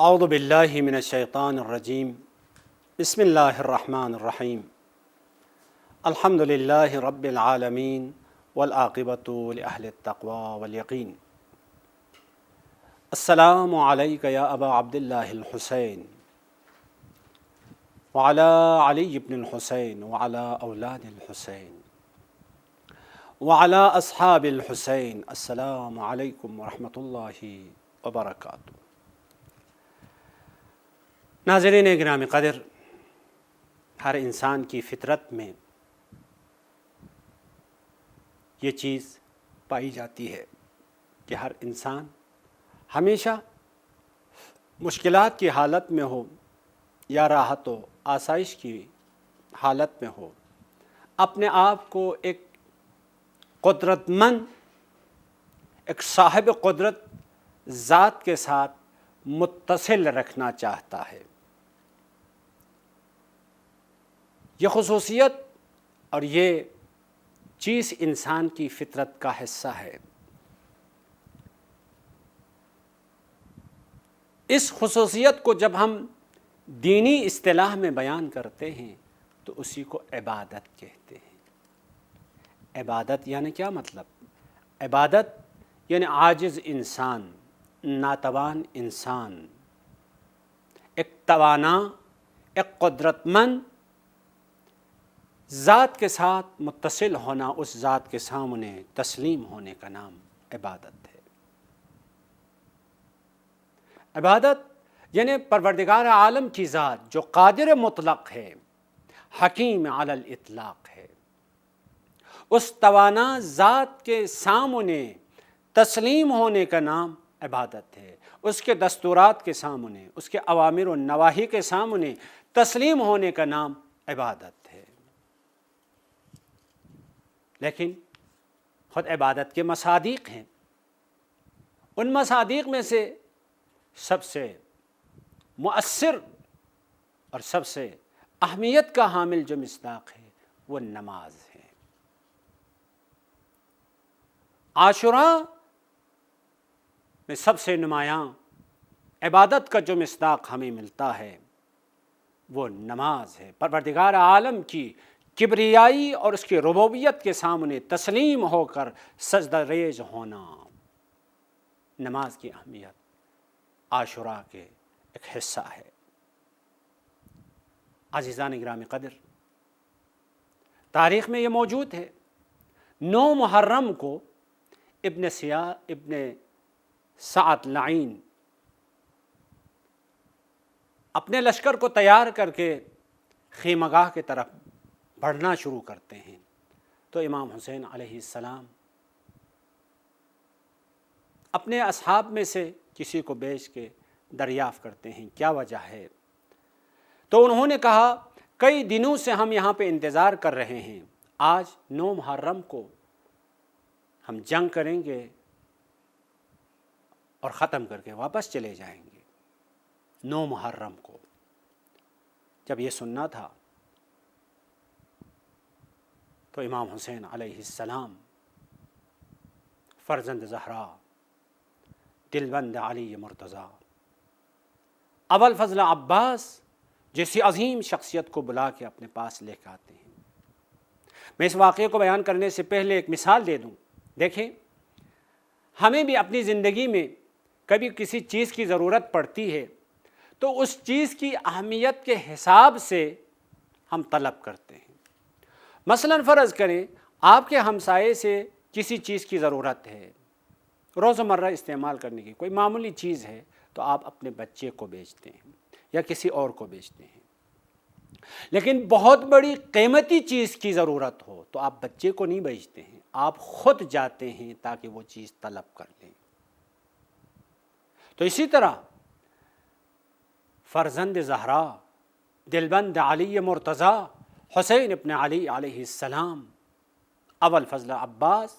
اعوذ باللہ من الشیطان الرجیم بسم اللہ الرحمن الرحیم الحمد للہ رب العالمین والعاقبۃ لأہل التقوی والیقین السلام علیک یا ابا عبداللہ الحسین وعلی علی بن الحسین وعلی اولاد الحسین وعلی اصحاب الحسین السلام علیکم ورحمۃ اللہ وبرکاتہ۔ ناظرین گرامی قدر، ہر انسان کی فطرت میں یہ چیز پائی جاتی ہے کہ ہر انسان ہمیشہ مشکلات کی حالت میں ہو یا راحت و آسائش کی حالت میں ہو، اپنے آپ کو ایک قدرت مند، ایک صاحب قدرت ذات کے ساتھ متصل رکھنا چاہتا ہے۔ یہ خصوصیت اور یہ چیز انسان کی فطرت کا حصہ ہے۔ اس خصوصیت کو جب ہم دینی اصطلاح میں بیان کرتے ہیں تو اسی کو عبادت کہتے ہیں۔ عبادت یعنی کیا مطلب؟ عبادت یعنی عاجز انسان، ناتوان انسان، ایک توانا، ایک قدرت مند ذات کے ساتھ متصل ہونا، اس ذات کے سامنے تسلیم ہونے کا نام عبادت ہے۔ عبادت یعنی پروردگار عالم کی ذات جو قادر مطلق ہے، حکیم علی الاطلاق ہے، اس توانا ذات کے سامنے تسلیم ہونے کا نام عبادت ہے۔ اس کے دستورات کے سامنے، اس کے اوامر و نواہی کے سامنے تسلیم ہونے کا نام عبادت ہے۔ لیکن خود عبادت کے مصادیق ہیں۔ ان مصادیق میں سے سب سے مؤثر اور سب سے اہمیت کا حامل جو مصداق ہے وہ نماز ہے۔ عاشوراء میں سب سے نمایاں عبادت کا جو مصداق ہمیں ملتا ہے وہ نماز ہے۔ پروردگار عالم کی کبریائی اور اس کی ربوبیت کے سامنے تسلیم ہو کر سجدہ ریز ہونا، نماز کی اہمیت عاشوراء کے ایک حصہ ہے۔ عزیزان گرامی قدر، تاریخ میں یہ موجود ہے۔ 9 محرم کو ابن سعد لعین اپنے لشکر کو تیار کر کے خیمہ گاہ کی طرف بڑھنا شروع کرتے ہیں تو امام حسین علیہ السلام اپنے اصحاب میں سے کسی کو بیچ کے دریافت کرتے ہیں کیا وجہ ہے، تو انہوں نے کہا کئی دنوں سے ہم یہاں پہ انتظار کر رہے ہیں، آج 9 محرم کو ہم جنگ کریں گے اور ختم کر کے واپس چلے جائیں گے۔ 9 محرم کو جب یہ سننا تھا تو امام حسین علیہ السلام فرزند زہرا، دلبند علی مرتضیٰ، ابوالفضل عباس جیسی عظیم شخصیت کو بلا کے اپنے پاس لے کے آتے ہیں۔ میں اس واقعے کو بیان کرنے سے پہلے ایک مثال دے دوں۔ دیکھیں، ہمیں بھی اپنی زندگی میں کبھی کسی چیز کی ضرورت پڑتی ہے تو اس چیز کی اہمیت کے حساب سے ہم طلب کرتے ہیں۔ مثلا فرض کریں آپ کے ہمسائے سے کسی چیز کی ضرورت ہے، روزمرہ استعمال کرنے کی کوئی معمولی چیز ہے، تو آپ اپنے بچے کو بیچتے ہیں یا کسی اور کو بیچتے ہیں۔ لیکن بہت بڑی قیمتی چیز کی ضرورت ہو تو آپ بچے کو نہیں بیچتے ہیں، آپ خود جاتے ہیں تاکہ وہ چیز طلب کر لیں۔ تو اسی طرح فرزند زہرا، دلبند علی مرتضیٰ، حسین ابن علی علیہ السلام، ابوالفضل عباس،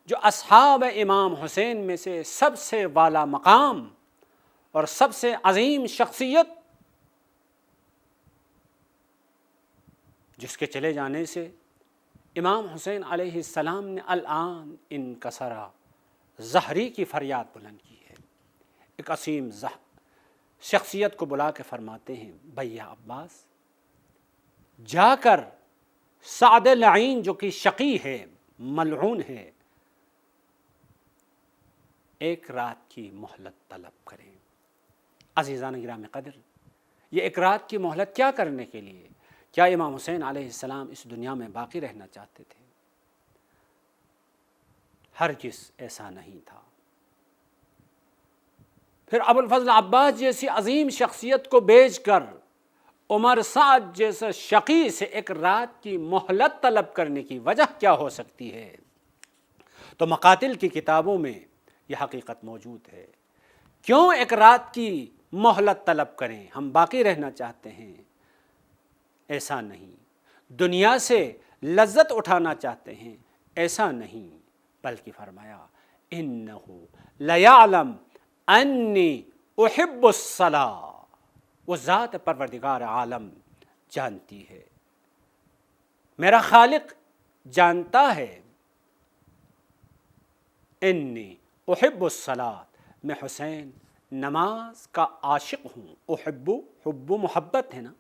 جو اصحاب امام حسین میں سے سب سے والا مقام اور سب سے عظیم شخصیت، جس کے چلے جانے سے امام حسین علیہ السلام نے الآن انکسرا ظہری کی فریاد بلند کی ہے۔ ایک عظیم شخصیت کو بلا کے فرماتے ہیں بھیا عباس جا کر سعد لعین جو کہ شقی ہے ملعون ہے ایک رات کی مہلت طلب کریں۔ عزیزان گرام قدر، یہ ایک رات کی مہلت کیا کرنے کے لیے؟ کیا امام حسین علیہ السلام اس دنیا میں باقی رہنا چاہتے تھے؟ ہرگز ایسا نہیں تھا۔ پھر ابوالفضل عباس جیسی عظیم شخصیت کو بیچ کر عمر سعد جیسے شقی سے ایک رات کی مہلت طلب کرنے کی وجہ کیا ہو سکتی ہے؟ تو مقاتل کی کتابوں میں یہ حقیقت موجود ہے۔ کیوں ایک رات کی مہلت طلب کریں؟ ہم باقی رہنا چاہتے ہیں؟ ایسا نہیں۔ دنیا سے لذت اٹھانا چاہتے ہیں؟ ایسا نہیں، بلکہ فرمایا انہو لیعلم انی احب الصلاۃ، وہ ذات پروردگار عالم جانتی ہے، میرا خالق جانتا ہے، انی احب الصلاۃ، میں حسین نماز کا عاشق ہوں۔ احب، حب محبت ہے نا،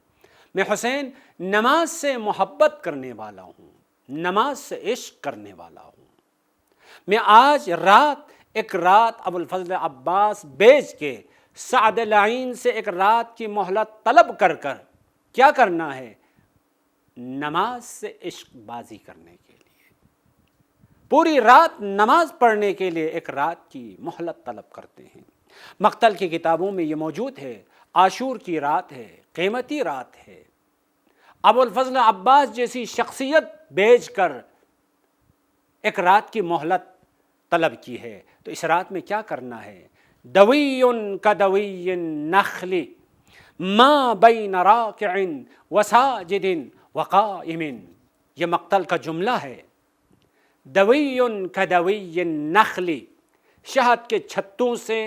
میں حسین نماز سے محبت کرنے والا ہوں، نماز سے عشق کرنے والا ہوں۔ میں آج رات ایک رات ابوالفضل عباس بیچ کے سعد لعین سے ایک رات کی مہلت طلب کر کر کیا کرنا ہے؟ نماز سے عشق بازی کرنے کے لیے، پوری رات نماز پڑھنے کے لیے ایک رات کی مہلت طلب کرتے ہیں۔ مقتل کی کتابوں میں یہ موجود ہے، عاشور کی رات ہے، قیمتی رات ہے۔ ابوالفضل عباس جیسی شخصیت بیچ کر ایک رات کی مہلت طلب کی ہے، تو اس رات میں کیا کرنا ہے؟ دوی کدوی النخل ما بین راکع وساجد وقائم، یہ مقتل کا جملہ ہے۔ دوی کدوی النخل، شہد کے چھتوں سے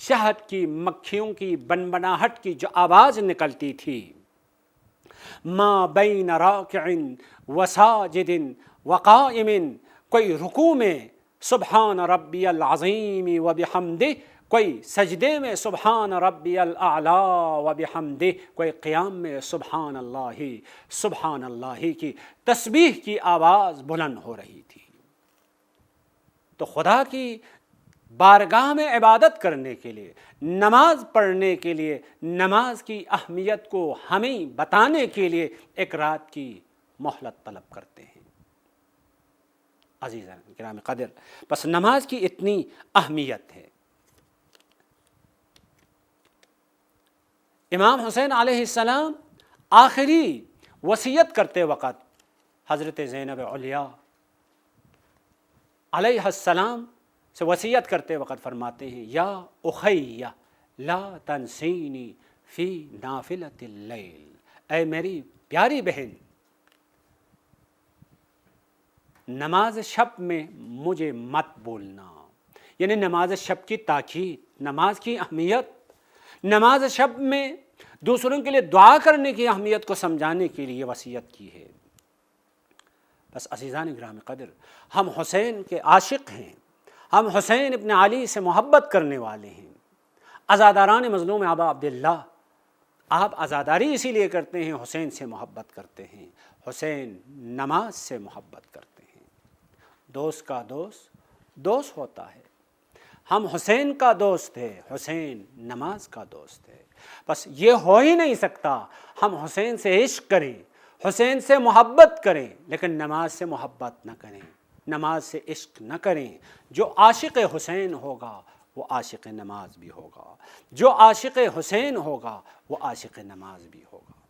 شہد کی مکھیوں کی بنبناہٹ کی جو آواز نکلتی تھی، ما بین راکع وساجد وقائم، کوئی رکوع میں سبحان ربی العظیم وبحمدہ، کوئی سجدے میں سبحان ربی الاعلی وبحمدہ، کوئی قیام میں سبحان اللہ کی تسبیح کی آواز بلند ہو رہی تھی۔ تو خدا کی بارگاہ میں عبادت کرنے کے لیے، نماز پڑھنے کے لیے، نماز کی اہمیت کو ہمیں بتانے کے لیے ایک رات کی مہلت طلب کرتے ہیں۔ عزیزان کرام قدر، بس نماز کی اتنی اہمیت ہے۔ امام حسین علیہ السلام آخری وصیت کرتے وقت حضرت زینب علیہ علیہ السلام سے وصیت کرتے وقت فرماتے ہیں یا اخی لا تنسینی فی نافلۃ اللیل، اے میری پیاری بہن، نماز شب میں مجھے مت بولنا۔ یعنی نماز شب کی تاکید، نماز کی اہمیت، نماز شب میں دوسروں کے لیے دعا کرنے کی اہمیت کو سمجھانے کے لیے وصیت کی ہے۔ بس عزیزان گرامی قدر، ہم حسین کے عاشق ہیں، ہم حسین ابن علی سے محبت کرنے والے ہیں۔ عزاداران مظلوم ابا عبداللہ، آپ عزاداری اسی لیے کرتے ہیں، حسین سے محبت کرتے ہیں، حسین نماز سے محبت کرتے ہیں۔ دوست کا دوست دوست ہوتا ہے، ہم حسین کا دوست ہے، حسین نماز کا دوست ہے۔ بس یہ ہو ہی نہیں سکتا ہم حسین سے عشق کریں، حسین سے محبت کریں، لیکن نماز سے محبت نہ کریں، نماز سے عشق نہ کریں۔ جو عاشق حسین ہوگا وہ عاشق نماز بھی ہوگا، جو عاشق حسین ہوگا وہ عاشق نماز بھی ہوگا،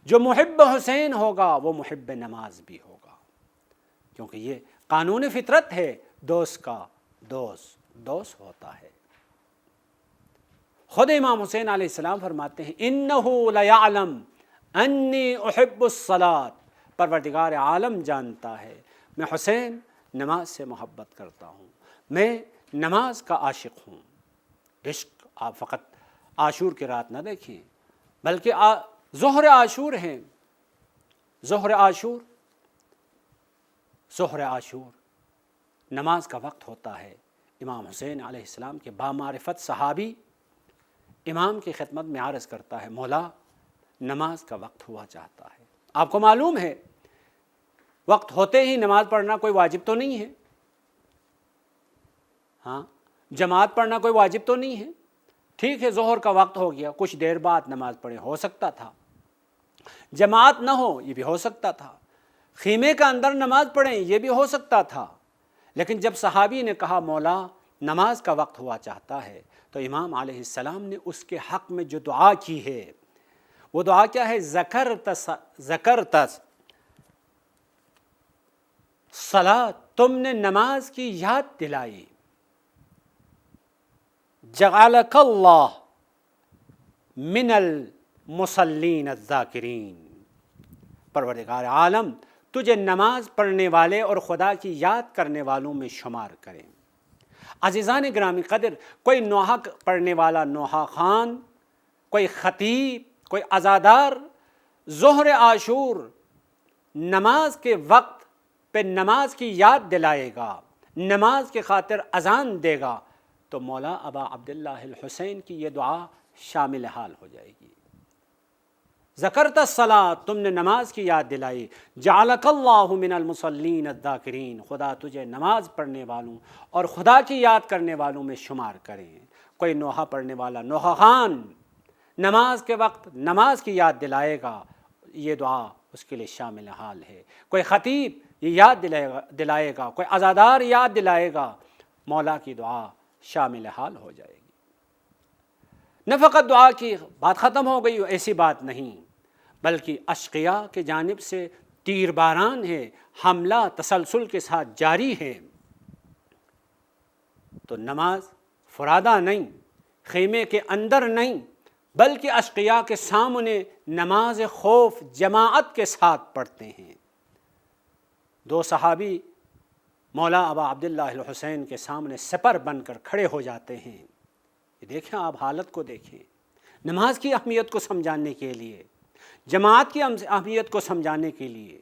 جو محب حسین ہوگا وہ محب نماز بھی ہوگا، کیونکہ یہ قانون فطرت ہے، دوست کا دوست دوست ہوتا ہے۔ خود امام حسین علیہ السلام فرماتے ہیں انہو لیعلم انی احب الصلاۃ، پروردگار عالم جانتا ہے میں حسین نماز سے محبت کرتا ہوں، میں نماز کا عاشق ہوں۔ عشق آپ فقط عاشور کی رات نہ دیکھیں، بلکہ ظہر عاشور ہیں، ظہر عاشور نماز کا وقت ہوتا ہے۔ امام حسین علیہ السلام کے بامعرفت صحابی امام کی خدمت میں عرض کرتا ہے مولا نماز کا وقت ہوا چاہتا ہے۔ آپ کو معلوم ہے وقت ہوتے ہی نماز پڑھنا کوئی واجب تو نہیں ہے، ہاں جماعت پڑھنا کوئی واجب تو نہیں ہے، ٹھیک ہے ظہر کا وقت ہو گیا کچھ دیر بعد نماز پڑھیں ہو سکتا تھا، جماعت نہ ہو یہ بھی ہو سکتا تھا، خیمے کا اندر نماز پڑھیں یہ بھی ہو سکتا تھا، لیکن جب صحابی نے کہا مولا نماز کا وقت ہوا چاہتا ہے تو امام علیہ السلام نے اس کے حق میں جو دعا کی ہے وہ دعا کیا ہے؟ ذکرت صلاۃ، تم نے نماز کی یاد دلائی، جعلک اللہ من المصلین الذاکرین، پروردگار عالم تجھے نماز پڑھنے والے اور خدا کی یاد کرنے والوں میں شمار کریں۔ عزیزان گرامی قدر، کوئی نوحہ پڑھنے والا نوحہ خوان، کوئی خطیب، کوئی عزادار ظہر عاشور نماز کے وقت پہ نماز کی یاد دلائے گا، نماز کے خاطر اذان دے گا تو مولا ابا عبداللہ الحسین کی یہ دعا شامل حال ہو جائے گی۔ ذکرت الصلاۃ، تم نے نماز کی یاد دلائی، جعلک اللہ من المصلین الذاکرین، خدا تجھے نماز پڑھنے والوں اور خدا کی یاد کرنے والوں میں شمار کریں۔ کوئی نوحہ پڑھنے والا نوحہ خوان نماز کے وقت نماز کی یاد دلائے گا، یہ دعا اس کے لیے شامل حال ہے۔ کوئی خطیب یہ یاد دلائے گا، کوئی عزادار یاد دلائے گا، مولا کی دعا شامل حال ہو جائے گی۔ نہ فقط دعا کی بات ختم ہو گئی، ایسی بات نہیں، بلکہ اشقیاء کی جانب سے تیر باران ہے، حملہ تسلسل کے ساتھ جاری ہے۔ تو نماز فرادہ نہیں، خیمے کے اندر نہیں، بلکہ اشقیاء کے سامنے نماز خوف جماعت کے ساتھ پڑھتے ہیں۔ دو صحابی مولا ابا عبداللہ الحسین کے سامنے سپر بن کر کھڑے ہو جاتے ہیں۔ یہ دیکھیں آپ حالت کو دیکھیں، نماز کی اہمیت کو سمجھانے کے لیے، جماعت کی اہمیت کو سمجھانے کے لیے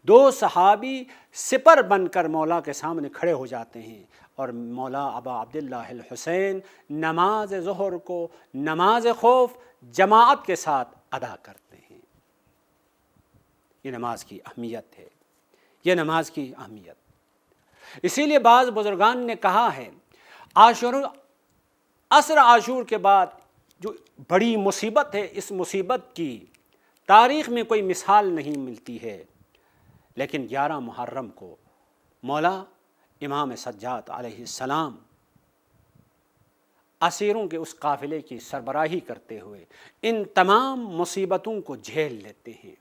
دو صحابی سپر بن کر مولا کے سامنے کھڑے ہو جاتے ہیں، اور مولا ابا عبداللہ الحسین نماز ظہر کو نماز خوف جماعت کے ساتھ ادا کرتے ہیں۔ یہ نماز کی اہمیت ہے، یہ نماز کی اہمیت۔ اسی لیے بعض بزرگان نے کہا ہے عصر عاشور کے بعد جو بڑی مصیبت ہے، اس مصیبت کی تاریخ میں کوئی مثال نہیں ملتی ہے، لیکن 11 محرم کو مولا امام سجاد علیہ السلام اسیروں کے اس قافلے کی سربراہی کرتے ہوئے ان تمام مصیبتوں کو جھیل لیتے ہیں،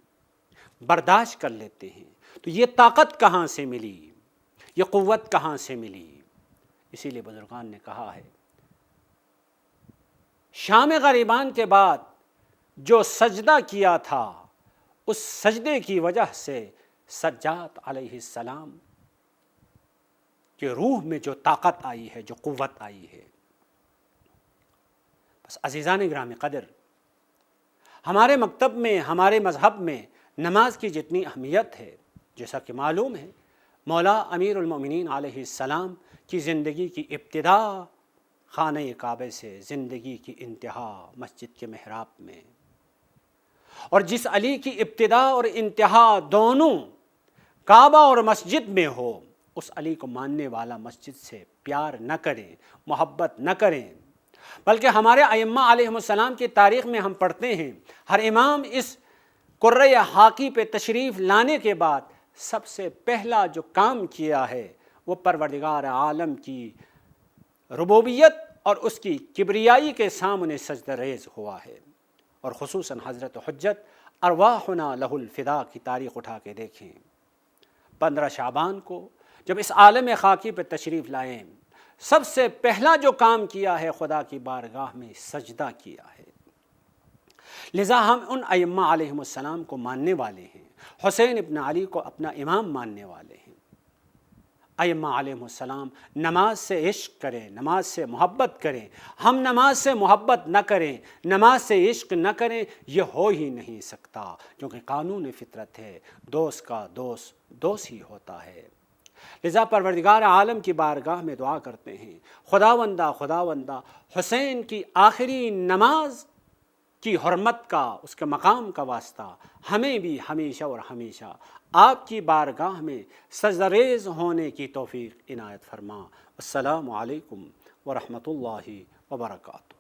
برداشت کر لیتے ہیں۔ تو یہ طاقت کہاں سے ملی، یہ قوت کہاں سے ملی؟ اسی لیے بزرگان نے کہا ہے شام غریبان کے بعد جو سجدہ کیا تھا، اس سجدے کی وجہ سے سجاد علیہ السلام کہ روح میں جو طاقت آئی ہے، جو قوت آئی ہے۔ بس عزیزان گرامی قدر، ہمارے مکتب میں، ہمارے مذہب میں نماز کی جتنی اہمیت ہے، جیسا کہ معلوم ہے مولا امیر المومنین علیہ السلام کی زندگی کی ابتدا خانہ کعبہ سے، زندگی کی انتہا مسجد کے محراب میں، اور جس علی کی ابتدا اور انتہا دونوں کعبہ اور مسجد میں ہو، اس علی کو ماننے والا مسجد سے پیار نہ کریں، محبت نہ کریں، بلکہ ہمارے ائمہ علیہ السلام کی تاریخ میں ہم پڑھتے ہیں ہر امام اس قرۂ حاکی پہ تشریف لانے کے بعد سب سے پہلا جو کام کیا ہے وہ پروردگار عالم کی ربوبیت اور اس کی کبریائی کے سامنے سجدہ ریز ہوا ہے۔ اور خصوصاً حضرت حجت ارواحنا لہ الفدا کی تاریخ اٹھا کے دیکھیں، 15 شعبان کو جب اس عالم خاکی پہ تشریف لائیں، سب سے پہلا جو کام کیا ہے خدا کی بارگاہ میں سجدہ کیا ہے۔ لذا ہم ان ائمہ علیہ السلام کو ماننے والے ہیں، حسین ابن علی کو اپنا امام ماننے والے ہیں۔ ائمہ علیہ السلام نماز سے عشق کریں، نماز سے محبت کریں، ہم نماز سے محبت نہ کریں، نماز سے عشق نہ کریں، یہ ہو ہی نہیں سکتا، کیونکہ قانون فطرت ہے، دوست کا دوست دوست ہی ہوتا ہے۔ لذا پروردگار عالم کی بارگاہ میں دعا کرتے ہیں، خداوندہ حسین کی آخری نماز کی حرمت کا، اس کے مقام کا واسطہ ہمیں بھی ہمیشہ اور ہمیشہ آپ کی بارگاہ میں سجدہ ریز ہونے کی توفیق عنایت فرما۔ السلام علیکم ورحمۃ اللہ وبرکاتہ۔